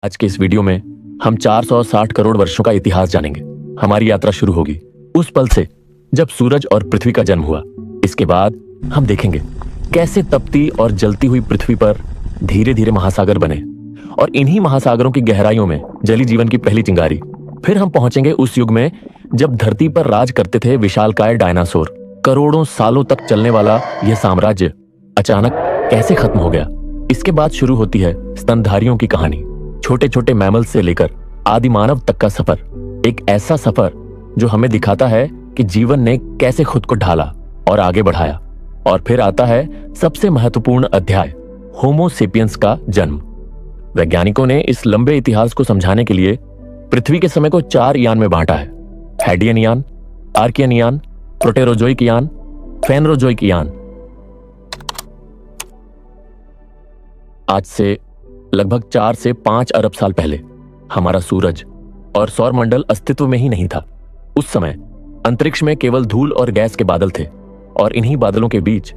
आज के इस वीडियो में हम 460 करोड़ वर्षों का इतिहास जानेंगे। हमारी यात्रा शुरू होगी उस पल से जब सूरज और पृथ्वी का जन्म हुआ। इसके बाद हम देखेंगे कैसे तपती और जलती हुई पृथ्वी पर धीरे धीरे महासागर बने और इन्हीं महासागरों की गहराइयों में जली जीवन की पहली चिंगारी। फिर हम पहुंचेंगे उस युग में जब धरती पर राज करते थे विशालकाय डायनासोर। करोड़ों सालों तक चलने वाला यह साम्राज्य अचानक कैसे खत्म हो गया। इसके बाद शुरू होती है स्तनधारियों की कहानी। छोटे छोटे मैमल से लेकर आदि मानव तक का सफर, एक ऐसा सफर जो हमें दिखाता है कि जीवन ने कैसे खुद को ढाला और आगे बढ़ाया। और फिर आता है सबसे महत्वपूर्ण अध्याय, होमो सेपियंस का जन्म। वैज्ञानिकों ने इस लंबे इतिहास को समझाने के लिए पृथ्वी के समय को 4 यान में बांटा है: हैडियन यान, आर्कियन यान, प्रोटेरोजोइक यान, फेनरोजोइक यान। आज से लगभग 4 से 5 अरब साल पहले हमारा सूरज और सौरमंडल अस्तित्व में ही नहीं था। उस समय अंतरिक्ष में केवल धूल और गैस के बादल थे और इन्हीं बादलों के बीच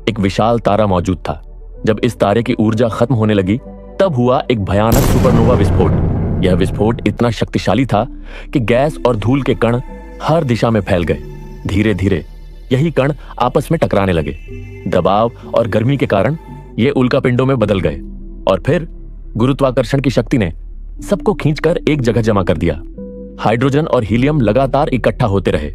एक विशाल तारा मौजूद था। जब इस तारे की ऊर्जा खत्म होने लगी तब हुआ एक भयानक सुपरनोवा विस्फोट। यह विस्फोट इतना शक्तिशाली था कि गैस और धूल के कण हर दिशा में फैल गए। धीरे धीरे यही कण आपस में टकराने लगे। दबाव और गर्मी के कारण ये उल्कापिंडों में बदल गए और फिर गुरुत्वाकर्षण की शक्ति ने सबको खींचकर एक जगह जमा कर दिया। हाइड्रोजन और हीलियम लगातार इकट्ठा होते रहे।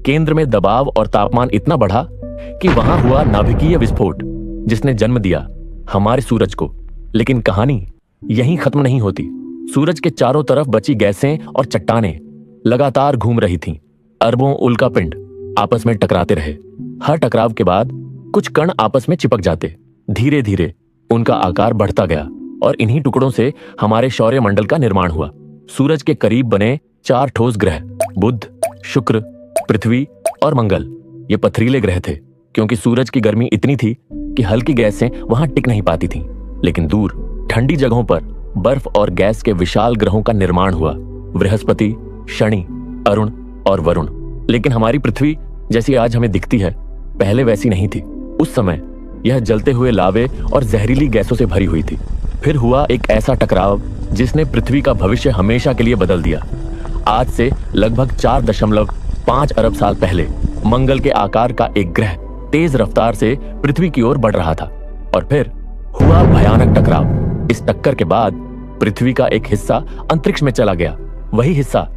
केंद्र में दबाव और तापमान इतना बढ़ा कि वहां हुआ नाभिकीय विस्फोट जिसने जन्म दिया हमारे सूरज को। लेकिन कहानी यहीं खत्म नहीं होती। सूरज के चारों तरफ बची गैसें और चट्टानें लगातार घूम रही थीं। अरबों उल्कापिंड आपस में टकराते रहे। हर टकराव के बाद कुछ कण आपस में चिपक जाते। धीरे धीरे उनका आकार बढ़ता गया और इन्हीं टुकड़ों से हमारे सौरमंडल का निर्माण हुआ। सूरज के करीब बने 4 ठोस ग्रह, बुध, शुक्र, पृथ्वी और मंगल। ये पथरीले ग्रह थे क्योंकि सूरज की गर्मी इतनी थी कि हल्की गैसें वहां टिक नहीं पाती थीं। लेकिन दूर ठंडी जगहों पर बर्फ और गैस के विशाल ग्रहों का निर्माण हुआ: बृहस्पति, शनि, अरुण और वरुण। लेकिन हमारी पृथ्वी जैसी आज हमें दिखती है पहले वैसी नहीं थी। उस समय यह जलते हुए लावे और जहरीली गैसों से भरी हुई थी। फिर हुआ एक ऐसा टकराव जिसने पृथ्वी का भविष्य हमेशा के लिए बदल दिया। आज से लगभग 4.5 अरब साल पहले मंगल के आकार का एक ग्रह तेज रफ्तार से पृथ्वी की ओर बढ़ रहा था और फिर हुआ भयानक टकराव। इस टक्कर के बाद पृथ्वी का एक हिस्सा अंतरिक्ष में चला गया। वही हिस्सा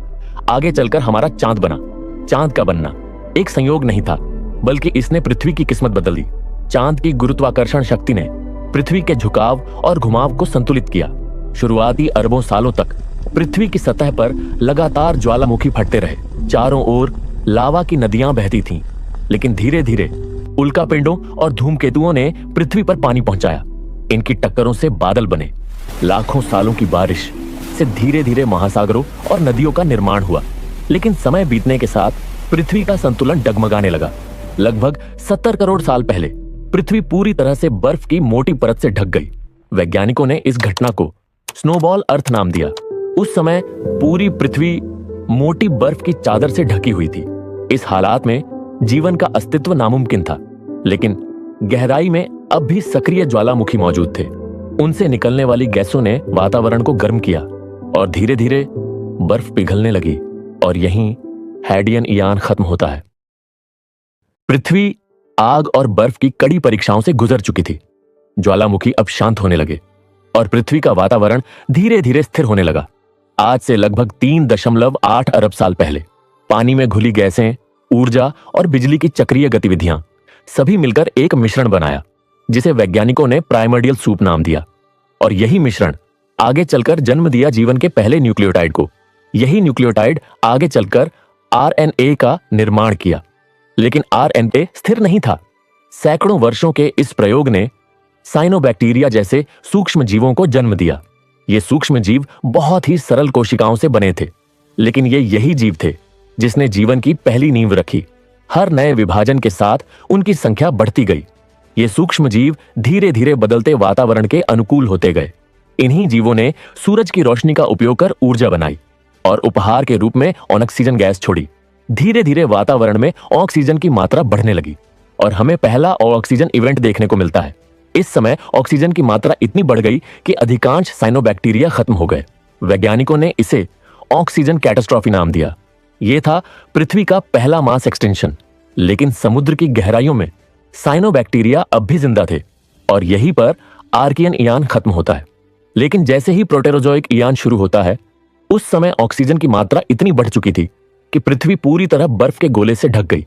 आगे चलकर हमारा चांद बना। चांद का बनना एक संयोग नहीं था बल्कि इसने पृथ्वी की किस्मत बदल दी। चांद की गुरुत्वाकर्षण शक्ति ने पृथ्वी के झुकाव और घुमाव को संतुलित किया। शुरुआती अरबों सालों तक पृथ्वी की सतह पर लगातार ज्वालामुखी फटते रहे। चारों ओर लावा की नदियां बहती थीं। लेकिन धीरे धीरे उल्कापिंडों और धूमकेतुओं ने पृथ्वी पर पानी पहुंचाया। इनकी टक्करों से बादल बने। लाखों सालों की बारिश से धीरे धीरे महासागरों और नदियों का निर्माण हुआ। लेकिन समय बीतने के साथ पृथ्वी का संतुलन डगमगाने लगा। लगभग 70 करोड़ साल पहले पृथ्वी पूरी तरह से बर्फ की मोटी परत से ढक गई। वैज्ञानिकों ने इस घटना को स्नोबॉल अर्थ नाम दिया। उस समय पूरी पृथ्वी मोटी बर्फ की चादर से ढकी हुई थी। इस हालात में जीवन का अस्तित्व नामुमकिन था। लेकिन गहराई में अब भी सक्रिय ज्वालामुखी मौजूद थे। उनसे निकलने वाली गैसों ने वातावरण को गर्म किया और धीरे धीरे बर्फ पिघलने लगी और यहीं हैडियन यान खत्म होता है। पृथ्वी आग और बर्फ की कड़ी परीक्षाओं से गुजर चुकी थी। ज्वालामुखी अब शांत होने लगे और पृथ्वी का वातावरण धीरे धीरे स्थिर होने लगा। आज से लगभग 3.8 अरब साल पहले पानी में घुली गैसें, ऊर्जा और बिजली की चक्रीय गतिविधियां सभी मिलकर एक मिश्रण बनाया जिसे वैज्ञानिकों ने प्राइमर्डियल सूप नाम दिया। और यही मिश्रण आगे चलकर जन्म दिया जीवन के पहले न्यूक्लियोटाइड को। यही न्यूक्लियोटाइड आगे चलकर आरएनए का निर्माण किया। लेकिन आरएनए स्थिर नहीं था। सैकड़ों वर्षों के इस प्रयोग ने साइनोबैक्टीरिया जैसे सूक्ष्म जीवों को जन्म दिया। ये सूक्ष्म जीव बहुत ही सरल कोशिकाओं से बने थे, लेकिन ये यही जीव थे जिसने जीवन की पहली नींव रखी। हर नए विभाजन के साथ उनकी संख्या बढ़ती गई। ये सूक्ष्म जीव धीरे धीरे बदलते वातावरण के अनुकूल होते गए। इन्हीं जीवों ने सूरज की रोशनी का उपयोग कर ऊर्जा बनाई और उपहार के रूप में ऑक्सीजन गैस छोड़ी। धीरे धीरे वातावरण में ऑक्सीजन की मात्रा बढ़ने लगी और हमें पहला ऑक्सीजन इवेंट देखने को मिलता है। इस समय ऑक्सीजन की मात्रा इतनी बढ़ गई कि अधिकांश साइनोबैक्टीरिया खत्म हो गए। वैज्ञानिकों ने इसे ऑक्सीजन कैटास्ट्रॉफी नाम दिया। यह था पृथ्वी का पहला मास एक्सटिंक्शन। लेकिन समुद्र की गहराइयों में साइनोबैक्टीरिया अब भी जिंदा थे और यहीं पर आर्कियन ईयान खत्म होता है। लेकिन जैसे ही प्रोटेरोजोइक ईयान शुरू होता है, उस समय ऑक्सीजन की मात्रा इतनी बढ़ चुकी थी कि पृथ्वी पूरी तरह बर्फ के गोले से ढक गई।